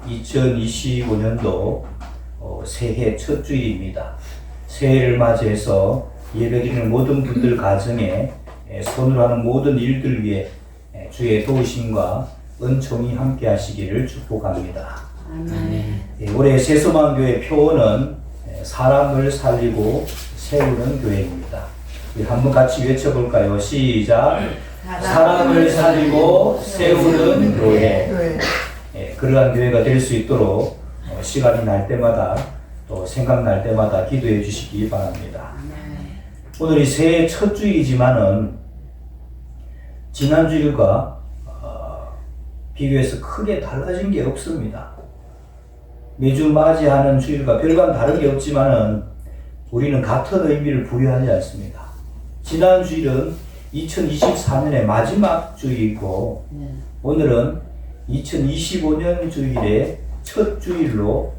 2025년도 새해 첫 주일입니다. 새해를 맞이해서 예배드리는 모든 분들 가정에 손으로 하는 모든 일들 위해 주의 도우심과 은총이 함께 하시기를 축복합니다. 아멘. 올해 새소망교회 표어는 사람을 살리고 세우는 교회입니다. 한번 같이 외쳐볼까요? 시작! 사람을 살리고 세우는 교회. 그러한 교회가 될 수 있도록 시간이 날 때마다 또 생각날 때마다 기도해 주시기 바랍니다. 오늘이 새해 첫 주일이지만은 지난 주일과 비교해서 크게 달라진 게 없습니다. 매주 맞이하는 주일과 별반 다른 게 없지만은 우리는 같은 의미를 부여하지 않습니다. 지난 주일은 2024년의 마지막 주일이고 오늘은 2025년 주일의 첫 주일로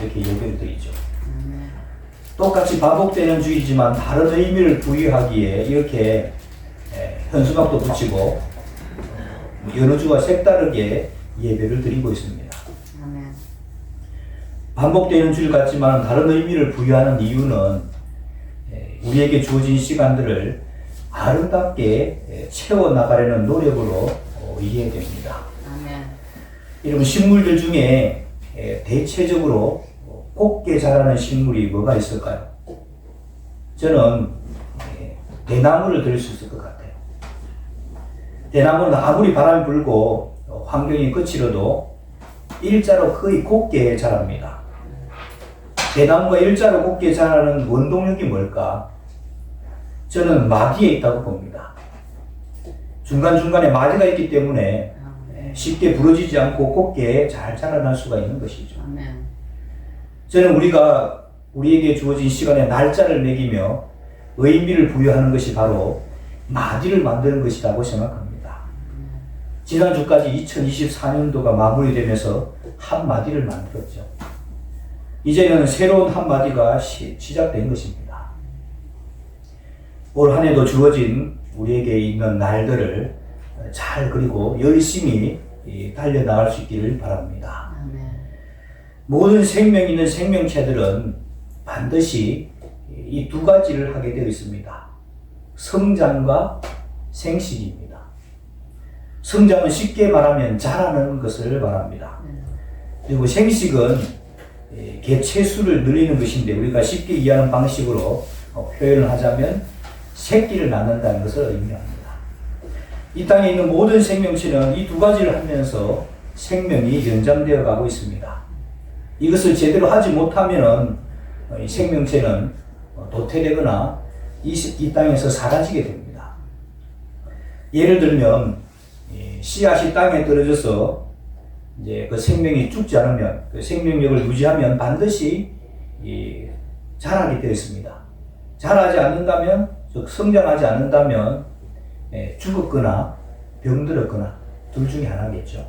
이렇게 얘기를 드리죠. 똑같이 반복되는 주일이지만 다른 의미를 부여하기에 이렇게 현수막도 붙이고 여러 주와 색다르게 예배를 드리고 있습니다. 반복되는 주일 같지만 다른 의미를 부여하는 이유는 우리에게 주어진 시간들을 아름답게 채워나가려는 노력으로 이해해야 됩니다. 여러분, 식물들 중에 대체적으로 곱게 자라는 식물이 뭐가 있을까요? 저는 대나무를 드릴 수 있을 것 같아요. 대나무는 아무리 바람이 불고 환경이 거칠어도 일자로 거의 곱게 자랍니다. 대나무가 일자로 곱게 자라는 원동력이 뭘까? 저는 마디에 있다고 봅니다. 중간중간에 마디가 있기 때문에 쉽게 부러지지 않고 곱게 잘 자라날 수가 있는 것이죠. 저는 우리에게 주어진 시간에 날짜를 매기며 의미를 부여하는 것이 바로 마디를 만드는 것이라고 생각합니다. 지난주까지 2024년도가 마무리되면서 한 마디를 만들었죠. 이제는 새로운 한 마디가 시작된 것입니다. 올 한 해도 주어진 우리에게 있는 날들을 잘 그리고 열심히 달려나갈 수 있기를 바랍니다. 모든 생명 있는 생명체들은 반드시 이 두 가지를 하게 되어 있습니다. 성장과 생식입니다. 성장은 쉽게 말하면 자라는 것을 말합니다. 그리고 생식은 개체수를 늘리는 것인데 우리가 쉽게 이해하는 방식으로 표현을 하자면 새끼를 낳는다는 것을 의미합니다. 이 땅에 있는 모든 생명체는 이 두 가지를 하면서 생명이 연장되어 가고 있습니다. 이것을 제대로 하지 못하면 이 생명체는 도태되거나 이 땅에서 사라지게 됩니다. 예를 들면 씨앗이 땅에 떨어져서 이제 그 생명이 죽지 않으면 그 생명력을 유지하면 반드시 자라게 되어 있습니다. 자라지 않는다면 즉 성장하지 않는다면 죽었거나 병들었거나 둘 중에 하나겠죠.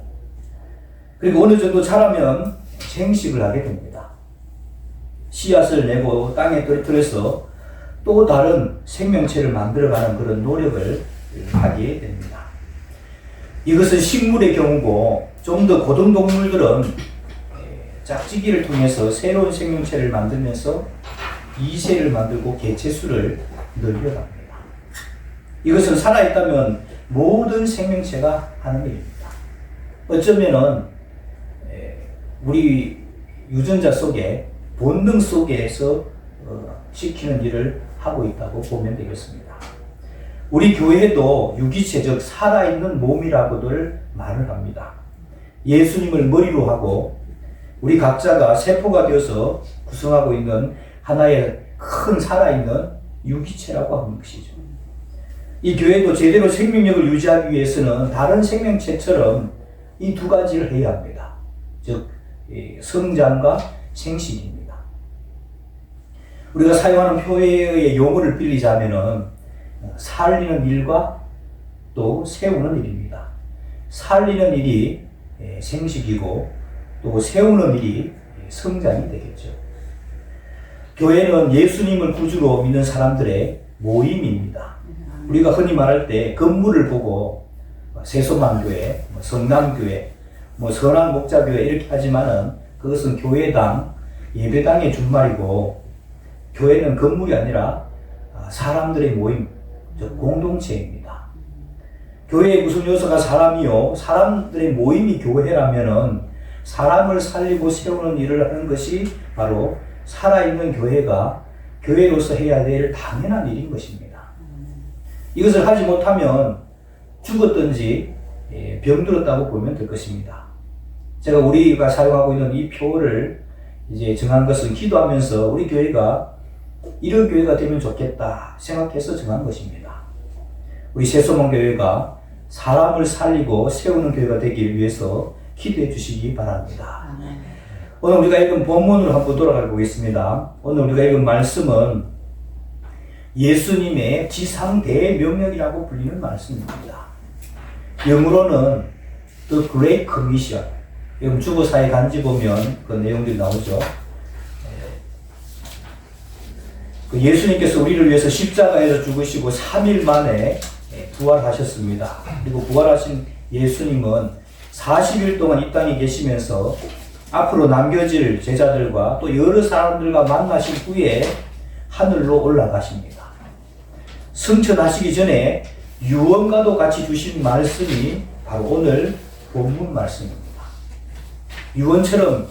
그리고 어느 정도 자라면 생식을 하게 됩니다. 씨앗을 내고 땅에 떨어뜨려서 또 다른 생명체를 만들어가는 그런 노력을 하게 됩니다. 이것은 식물의 경우고 좀 더 고등동물들은 짝짓기를 통해서 새로운 생명체를 만들면서 이세를 만들고 개체수를 늘려갑니다. 이것은 살아있다면 모든 생명체가 하는 일입니다. 어쩌면은 우리 유전자 속에 본능 속에서 시키는 일을 하고 있다고 보면 되겠습니다. 우리 교회도 유기체 즉 살아있는 몸이라고들 말을 합니다. 예수님을 머리로 하고 우리 각자가 세포가 되어서 구성하고 있는 하나의 큰 살아있는 유기체라고 하는 것이죠. 이 교회도 제대로 생명력을 유지하기 위해서는 다른 생명체처럼 이 두 가지를 해야 합니다. 즉 성장과 생식입니다. 우리가 사용하는 표현의 용어를 빌리자면은 살리는 일과 또 세우는 일입니다. 살리는 일이 생식이고 또 세우는 일이 성장이 되겠죠. 교회는 예수님을 구주로 믿는 사람들의 모임입니다. 우리가 흔히 말할 때 건물을 보고 새소망교회, 성남교회, 뭐 선한 목자교회 이렇게 하지만은 그것은 교회당, 예배당의 준말이고 교회는 건물이 아니라 사람들의 모임, 즉 공동체입니다. 교회의 구성 요소가 사람이요, 사람들의 모임이 교회라면은 사람을 살리고 세우는 일을 하는 것이 바로 살아있는 교회가 교회로서 해야 될 당연한 일인 것입니다. 이것을 하지 못하면 죽었든지 병들었다고 보면 될 것입니다. 제가 우리가 사용하고 있는 이 표를 이제 정한 것은 기도하면서 우리 교회가 이런 교회가 되면 좋겠다 생각해서 정한 것입니다. 우리 새소망교회가 사람을 살리고 세우는 교회가 되기 위해서 기도해 주시기 바랍니다. 오늘 우리가 읽은 본문으로 한번 돌아가 보겠습니다. 오늘 우리가 읽은 말씀은 예수님의 지상 대명령이라고 불리는 말씀입니다. 영어로는 The Great Commission. 여러분 주보사에 간지 보면 그 내용들이 나오죠. 그 예수님께서 우리를 위해서 십자가에서 죽으시고 3일 만에 부활하셨습니다. 그리고 부활하신 예수님은 40일 동안 이 땅에 계시면서 앞으로 남겨질 제자들과 또 여러 사람들과 만나신 후에 하늘로 올라가십니다. 승천하시기 전에 유언과도 같이 주신 말씀이 바로 오늘 본문 말씀입니다. 유언처럼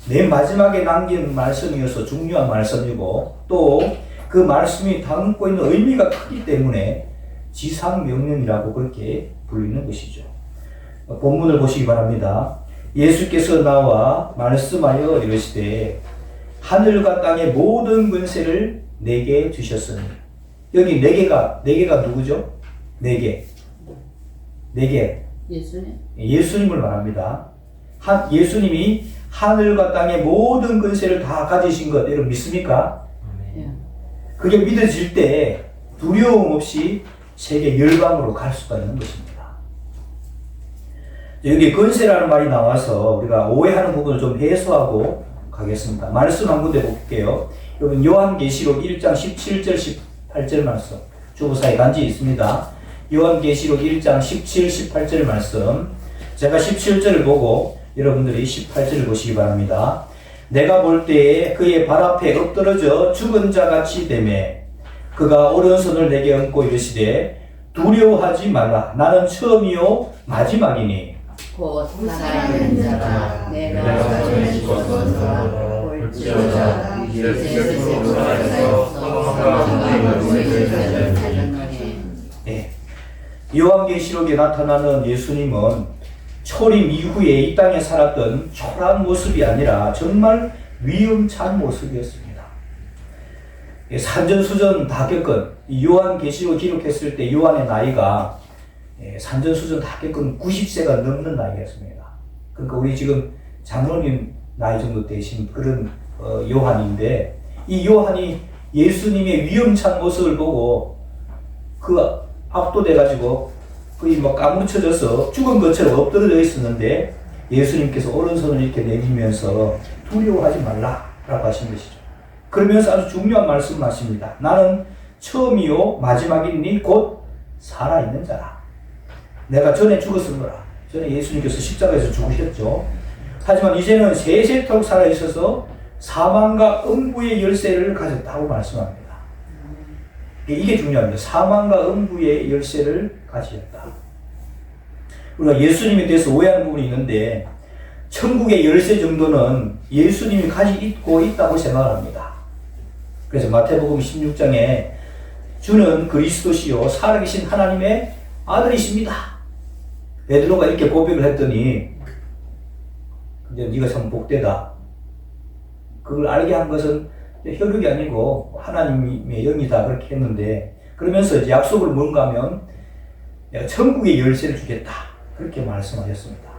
맨 마지막에 남긴 말씀이어서 중요한 말씀이고 또 그 말씀이 담고 있는 의미가 크기 때문에 지상명령이라고 그렇게 불리는 것이죠. 본문을 보시기 바랍니다. 예수께서 나와 말씀하여 이르시되 하늘과 땅의 모든 권세를 내게 주셨으니, 여기 네 개가 누구죠? 네 개. 예수님을 말합니다. 예수님이 하늘과 땅의 모든 권세를 다 가지신 것 여러분 믿습니까? 그게 믿어질 때 두려움 없이 세계 열방으로 갈 수가 있는 것입니다. 여기 권세라는 말이 나와서 우리가 오해하는 부분을 좀 해소하고 가겠습니다. 말씀 한 군데 볼게요. 여러분 요한계시록 1장 17절 18절 말씀, 주보사에 간지 있습니다. 요한계시록 1장 17, 18절 말씀, 제가 17절을 보고 여러분들이 18절을 보시기 바랍니다. 내가 볼 때에 그의 발 앞에 엎드러져 죽은 자 같이 되매 그가 오른손을 내게 얹고 이르시되 두려워하지 말라. 나는 처음이요 마지막이니 곧 살아있는 자가 내가 전에 죽었으나 볼지어다 이제 스스로 살아있어 사망과 죄의 자를 살렸노니. 요한계시록에 나타나는 예수님은 초림 이후에 이 땅에 살았던 초라한 모습이 아니라 정말 위험찬 모습이었습니다. 산전수전 다 겪은, 요한계시록 기록했을 때 요한의 나이가 산전수전 다 겪은 90세가 넘는 나이였습니다. 그러니까 우리 지금 장로님 나이 정도 되신 그런 요한인데, 이 요한이 예수님의 위험찬 모습을 보고 그 압도돼가지고 거의 막 까무러쳐져서 죽은 것처럼 엎드려져 있었는데 예수님께서 오른손을 이렇게 내밀면서 두려워하지 말라라고 하신 것이죠. 그러면서 아주 중요한 말씀을 하십니다. 나는 처음이요 마지막이니 곧 살아있는 자라. 내가 전에 죽었으므라. 전에 예수님께서 십자가에서 죽으셨죠. 하지만 이제는 세세토록 살아있어서 사망과 음부의 열쇠를 가졌다고 말씀합니다. 이게 중요합니다. 사망과 음부의 열쇠를 가지셨다. 우리가 예수님에 대해서 오해하는 부분이 있는데 천국의 열쇠 정도는 예수님이 가지고 있다고 생각을 합니다. 그래서 마태복음 16장에 주는 그리스도시요 살아계신 하나님의 아들이십니다. 베드로가 이렇게 고백을 했더니 근데 네가 참 복되다. 그걸 알게 한 것은 혈육이 아니고 하나님의 영이다 그렇게 했는데 그러면서 이제 약속을 뭔가 하면 내가 천국의 열쇠를 주겠다 그렇게 말씀하셨습니다.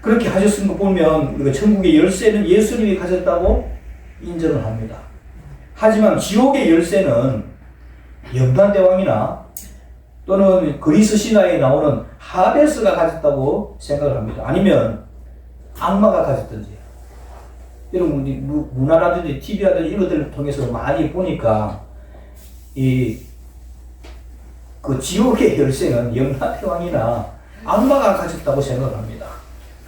그렇게 하셨은 거 보면 우리가 천국의 열쇠는 예수님이 가졌다고 인정을 합니다. 하지만 지옥의 열쇠는 연단대왕이나 또는 그리스 신화에 나오는 하데스가 가졌다고 생각을 합니다. 아니면 악마가 가졌든지. 여러분 문화라든지 TV라든지 이런 것들을 통해서 많이 보니까 그 지옥의 열쇠는 연단대왕이나 악마가 가졌다고 생각을 합니다.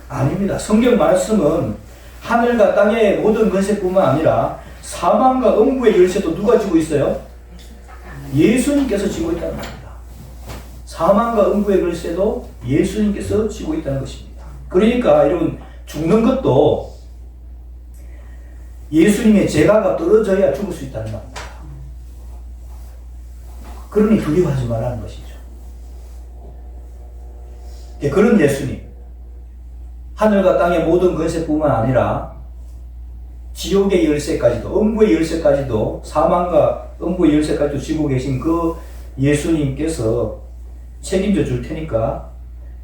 아닙니다. 성경 말씀은 하늘과 땅의 모든 것에뿐만 아니라 사망과 음부의 열쇠도 누가 쥐고 있어요? 예수님께서 쥐고 있다는 겁니다. 사망과 음부의 열쇠도 예수님께서 쥐고 있다는 것입니다. 그러니까 여러분, 죽는 것도 예수님의 제가가 떨어져야 죽을 수 있다는 겁니다. 그러니 두려워하지 말라는 것이죠. 그런 예수님, 하늘과 땅의 모든 것에뿐만 아니라 지옥의 열쇠까지도, 음부의 열쇠까지도, 사망과 음부의 열쇠까지도 쥐고 계신 그 예수님께서 책임져 줄 테니까,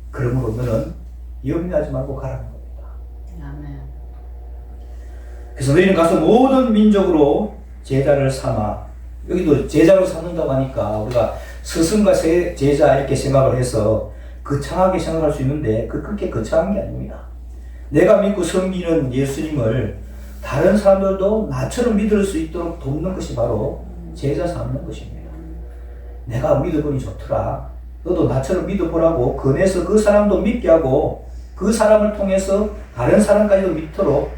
그러므로 너는 염려하지 말고 가라는 겁니다. 아멘. 그래서 너희는 가서 모든 민족으로 제자를 삼아, 여기도 제자로 삼는다고 하니까 우리가 스승과 제자 이렇게 생각을 해서 거창하게 생각할 수 있는데 그렇게 거창한 게 아닙니다. 내가 믿고 섬기는 예수님을 다른 사람들도 나처럼 믿을 수 있도록 돕는 것이 바로 제자 삼는 것입니다. 내가 믿어보니 좋더라. 너도 나처럼 믿어보라고 권해서 그 사람도 믿게 하고 그 사람을 통해서 다른 사람까지도 믿도록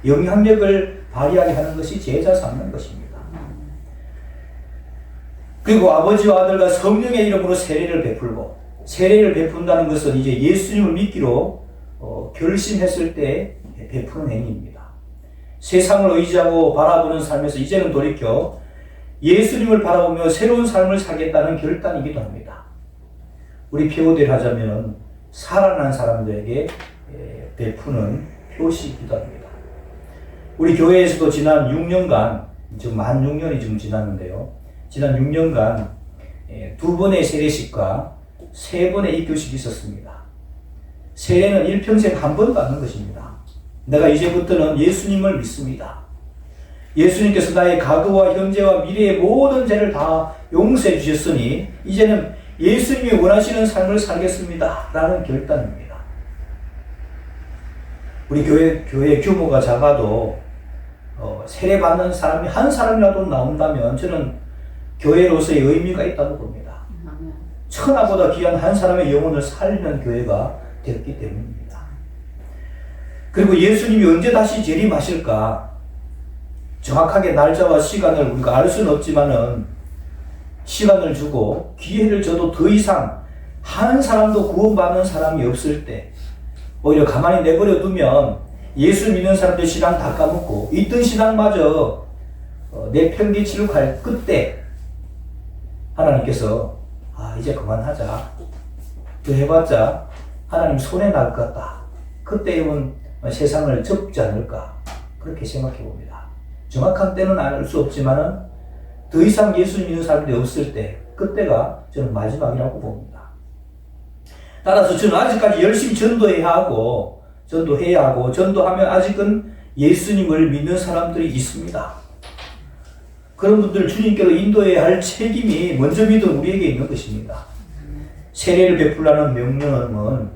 영향력을 발휘하게 하는 것이 제자 삼는 것입니다. 그리고 아버지와 아들과 성령의 이름으로 세례를 베풀고, 세례를 베푼다는 것은 이제 예수님을 믿기로 결심했을 때 베푸는 행위입니다. 세상을 의지하고 바라보는 삶에서 이제는 돌이켜 예수님을 바라보며 새로운 삶을 살겠다는 결단이기도 합니다. 우리 표어대로 하자면 살아난 사람들에게 베푸는 표시이기도 합니다. 우리 교회에서도 지난 6년간, 지금 만 6년이 지금 지났는데요. 지난 6년간 2번의 세례식과 3번의 입교식이 있었습니다. 세례는 일평생 한 번 받는 것입니다. 내가 이제부터는 예수님을 믿습니다. 예수님께서 나의 과거와 현재와 미래의 모든 죄를 다 용서해 주셨으니 이제는 예수님이 원하시는 삶을 살겠습니다. 라는 결단입니다. 우리 교회 규모가 작아도 세례 받는 사람이 한 사람이라도 나온다면 저는 교회로서의 의미가 있다고 봅니다. 천하보다 귀한 한 사람의 영혼을 살리는 교회가 되었기 때문입니다. 그리고 예수님이 언제 다시 재림하실까? 정확하게 날짜와 시간을 우리가 알 수는 없지만은 시간을 주고 기회를 줘도 더 이상 한 사람도 구원받는 사람이 없을 때 오히려 가만히 내버려 두면 예수 믿는 사람들 신앙 다 까먹고 있던 신앙마저 내팽개치로 갈 그때 하나님께서 이제 그만하자. 더 해봤자 하나님 손에 날 것 같다. 그때는 세상을 접지 않을까. 그렇게 생각해 봅니다. 정확한 때는 알 수 없지만은 더 이상 예수 믿는 사람들이 없을 때 그때가 저는 마지막이라고 봅니다. 따라서 저는 아직까지 열심히 전도해야 하고 전도하면 아직은 예수님을 믿는 사람들이 있습니다. 그런 분들 주님께로 인도해야 할 책임이 먼저 믿은 우리에게 있는 것입니다. 세례를 베풀라는 명령은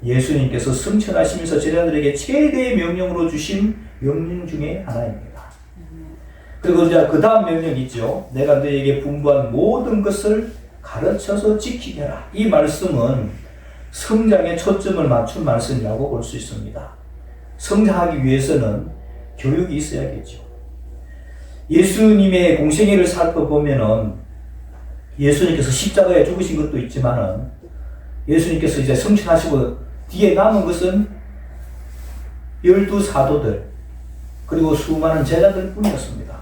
예수님께서 승천하시면서 제자들에게 최대의 명령으로 주신 명령 중에 하나입니다. 그리고 이제 그 다음 명령이 있죠. 내가 너에게 분부한 모든 것을 가르쳐서 지키게 하라. 이 말씀은 성장에 초점을 맞춘 말씀이라고 볼 수 있습니다. 성장하기 위해서는 교육이 있어야겠죠. 예수님의 공생애를 살펴보면은 예수님께서 십자가에 죽으신 것도 있지만은 예수님께서 이제 승천하시고 뒤에 남은 것은 12 사도들 그리고 수많은 제자들 뿐이었습니다.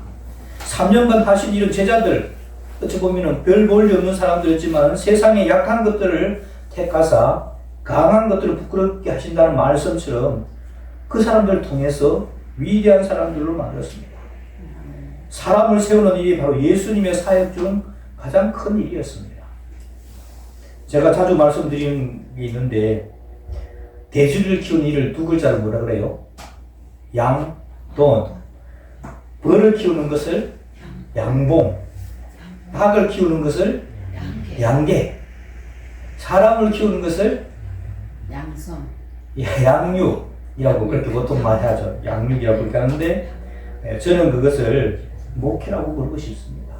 3년간 하신 이런 제자들, 어찌 보면은 별 볼일 없는 사람들이었지만 세상의 약한 것들을 택하사 강한 것들을 부끄럽게 하신다는 말씀처럼 그 사람들을 통해서 위대한 사람들로 만들었습니다. 사람을 세우는 일이 바로 예수님의 사역 중 가장 큰 일이었습니다. 제가 자주 말씀드리는 게 있는데 돼지를 키우는 일을 두 글자로 뭐라 그래요? 양돈. 벌을 키우는 것을 양봉. 닭을 키우는 것을 양계. 사람을 키우는 것을 양성. 양육이라고 그렇게 보통 많이 하죠. 양육이라고 그렇게 하는데 저는 그것을 목회라고 부르고 싶습니다.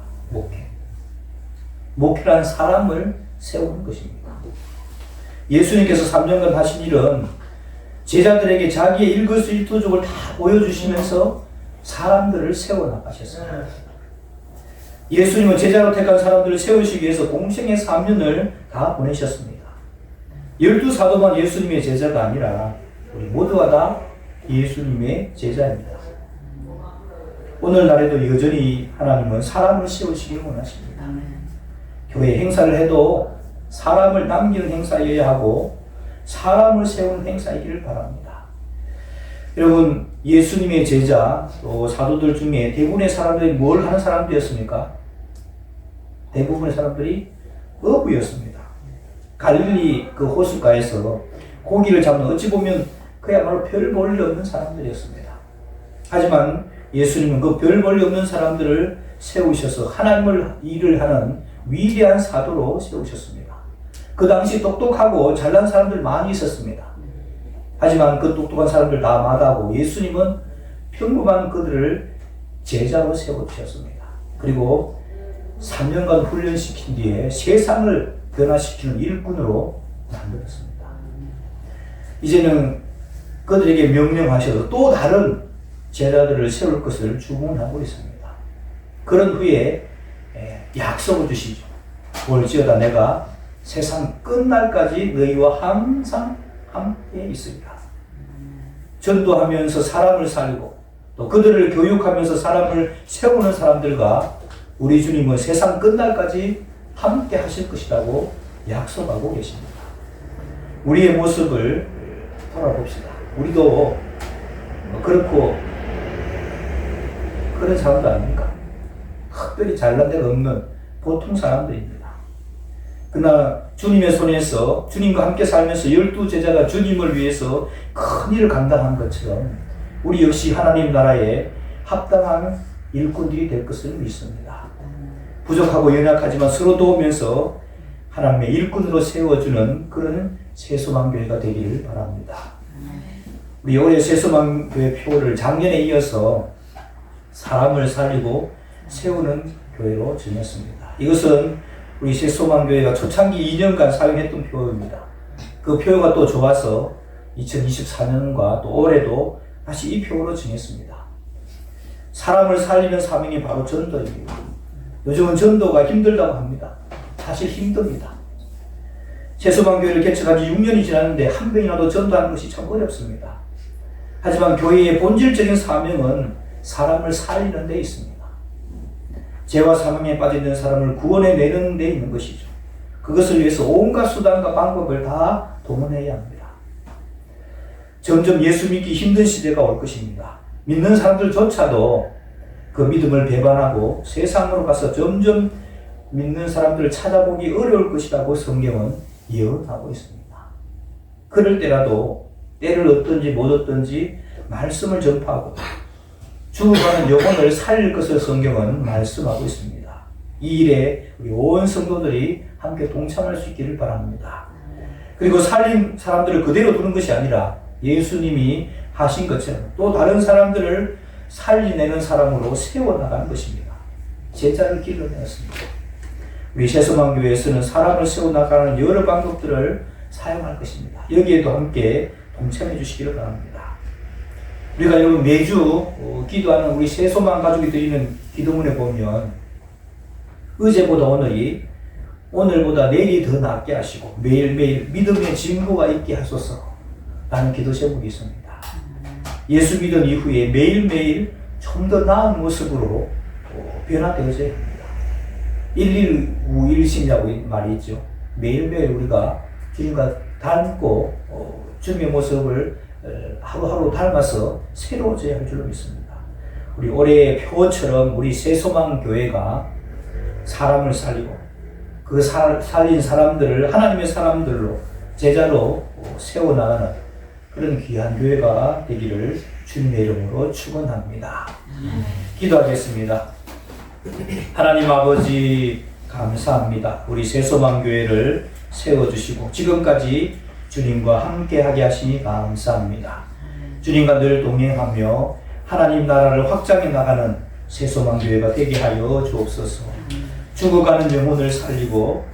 목회란 사람을 세우는 것입니다. 예수님께서 3년간 하신 일은 제자들에게 자기의 일거수일투족을 다 보여주시면서 사람들을 세워나가셨습니다. 예수님은 제자로 택한 사람들을 세우시기 위해서 공생의 3년을 다 보내셨습니다. 12사도만 예수님의 제자가 아니라 우리 모두가 다 예수님의 제자입니다. 오늘날에도 여전히 하나님은 사람을 세우시길 원하십니다. 아멘. 교회 행사를 해도 사람을 남기는 행사여야 하고 사람을 세우는 행사이기를 바랍니다. 여러분, 예수님의 제자 또 사도들 중에 대부분의 사람들이 뭘 하는 사람들이었습니까? 대부분의 사람들이 어부였습니다. 갈릴리 그 호숫가에서 고기를 잡는 어찌 보면 그야말로 별 볼일 없는 사람들이었습니다. 하지만 예수님은 그 별 볼일 없는 사람들을 세우셔서 하나님을 일을 하는 위대한 사도로 세우셨습니다. 그 당시 똑똑하고 잘난 사람들 많이 있었습니다. 하지만 그 똑똑한 사람들 다 마다하고 예수님은 평범한 그들을 제자로 세워주셨습니다. 그리고 3년간 훈련시킨 뒤에 세상을 변화시키는 일꾼으로 만들었습니다. 이제는 그들에게 명령하셔서 또 다른 제자들을 세울 것을 주문하고 있습니다. 그런 후에 약속을 주시죠. 볼지어다 내가 세상 끝날까지 너희와 항상 함께 있으리라. 전도하면서 사람을 살리고 또 그들을 교육하면서 사람을 세우는 사람들과 우리 주님은 세상 끝날까지 함께 하실 것이라고 약속하고 계십니다. 우리의 모습을 돌아봅시다. 우리도 그렇고 그런 사람도 아닙니까? 특별히 잘난 데가 없는 보통 사람들입니다. 그러나 주님의 손에서 주님과 함께 살면서 12제자가 주님을 위해서 큰 일을 감당한 것처럼 우리 역시 하나님 나라에 합당한 일꾼들이 될 것을 믿습니다. 부족하고 연약하지만 서로 도우면서 하나님의 일꾼으로 세워주는 그런 새소망교회가 되기를 바랍니다. 우리 올해 새소망교회 표를 작년에 이어서 사람을 살리고 세우는 교회로 정했습니다. 이것은 우리 새소망교회가 초창기 2년간 사용했던 표입니다. 그 표가 또 좋아서 2024년과 또 올해도 다시 이 표로 정했습니다. 사람을 살리는 사명이 바로 전도입니다. 요즘은 전도가 힘들다고 합니다. 사실 힘듭니다. 새소망교회를 개척한 지 6년이 지났는데 한 명이라도 전도하는 것이 참 어렵습니다. 하지만 교회의 본질적인 사명은 사람을 살리는 데 있습니다. 죄와 사망에 빠져 있는 사람을 구원해내는 데 있는 것이죠. 그것을 위해서 온갖 수단과 방법을 다 동원해야 합니다. 점점 예수 믿기 힘든 시대가 올 것입니다. 믿는 사람들조차도 그 믿음을 배반하고 세상으로 가서 점점 믿는 사람들을 찾아보기 어려울 것이라고 성경은 예언하고 있습니다. 그럴 때라도 때를 얻든지 못 얻든지 말씀을 전파하고 죽어가는 영혼을 살릴 것을 성경은 말씀하고 있습니다. 이 일에 우리 온 성도들이 함께 동참할 수 있기를 바랍니다. 그리고 살린 사람들을 그대로 두는 것이 아니라 예수님이 하신 것처럼 또 다른 사람들을 살리내는 사람으로 세워나가는 것입니다. 제자를 길러내었습니다. 우리 새소망교회에서는 사람을 세워나가는 여러 방법들을 사용할 것입니다. 여기에도 함께 동참해 주시기를 바랍니다. 우리가 여러분 매주 기도하는 우리 새소망 가족이 드리는 기도문에 보면 어제보다 오늘보다 내일이 더 낫게 하시고 매일매일 믿음의 진보가 있게 하소서 라는 기도 제목이 있습니다. 예수 믿은 이후에 매일매일 좀 더 나은 모습으로 변화되어져야 합니다. 119일심이라고 말이 있죠. 매일매일 우리가 주님과 닮고 주님의 모습을 하루하루 닮아서 새로워져야 할 줄로 믿습니다. 우리 올해의 표처럼 우리 새소망교회가 사람을 살리고 그 살린 사람들을 하나님의 사람들로 제자로 세워나가는 그런 귀한 교회가 되기를 주님의 이름으로 축원합니다. 기도하겠습니다. 하나님 아버지 감사합니다. 우리 새소망교회를 세워주시고 지금까지 주님과 함께하게 하시니 감사합니다. 주님과 늘 동행하며 하나님 나라를 확장해 나가는 새소망교회가 되게 하여 주옵소서. 죽어가는 영혼을 살리고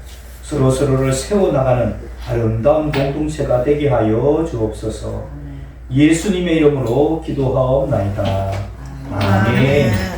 서로서로를 세워나가는 아름다운 공동체가 되게 하여 주옵소서. 예수님의 이름으로 기도하옵나이다. 아멘.